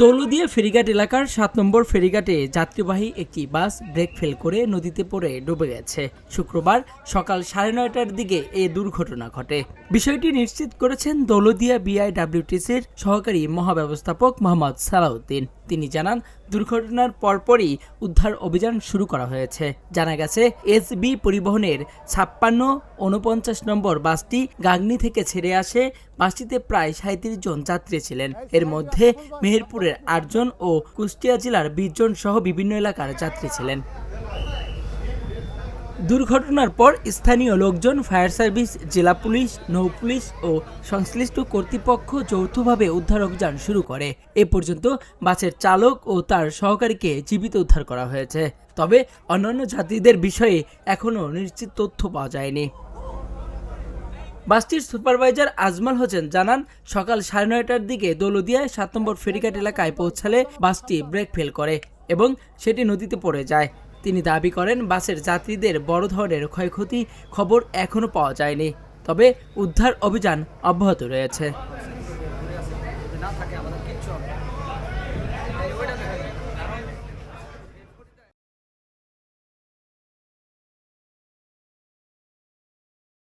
দৌলতদিয়া ফেরিঘাট এলাকার ৭ নম্বর ফেরিঘাটে যাত্রীবাহী একটি বাস ব্রেক ফেল করে নদীতে পড়ে ডুবে গেছে। শুক্রবার সকাল ৯:৩০টার দিকে এ দুর্ঘটনা ঘটে। বিষয়টি নিশ্চিত করেছেন দৌলতদিয়া বিআইডব্লিউটিসির সহকারী মহাব্যবস্থাপক মোহাম্মদ সালাউদ্দিন। তিনি জানান, দুর্ঘটনার পরপরই উদ্ধার অভিযান শুরু করা হয়েছে। জানা গেছে, এসবি পরিবহনের ৫৬-৪৯ নম্বর বাসটি গাংনী থেকে ছেড়ে আসে। বাসটিতে প্রায় ৩৭ জন যাত্রী ছিলেন। এর মধ্যে মেহেরপুরের ৮ জন ও কুষ্টিয়া জেলার ২০ জন সহ বিভিন্ন এলাকার যাত্রী ছিলেন। দুর্ঘটনার পর স্থানীয় লোকজন, ফায়ার সার্ভিস, জেলা পুলিশ, নৌ পুলিশ ও সংশ্লিষ্ট কর্তৃপক্ষ যৌথভাবে উদ্ধার অভিযান শুরু করে। এ পর্যন্ত বাসের চালক ও তার সহকারীকে জীবিত উদ্ধার করা হয়েছে। তবে অন্যান্য যাত্রীদের বিষয়ে এখনও নিশ্চিত তথ্য পাওয়া যায়নি। বাসটির সুপারভাইজার আজমাল হোসেন জানান, সকাল ৯:৩০টার দিকে দৌলতদিয়ায় ৭ নম্বর ফেরিঘাট এলাকায় পৌঁছালে বাসটি ব্রেক ফেল করে এবং সেটি নদীতে পড়ে যায়। তিনি দাবি করেন, বাসের যাত্রীদের বড় ধরনের ক্ষয়ক্ষতি খবর এখনও পাওয়া যায়নি, তবে উদ্ধার অভিযান অব্যাহত রয়েছে।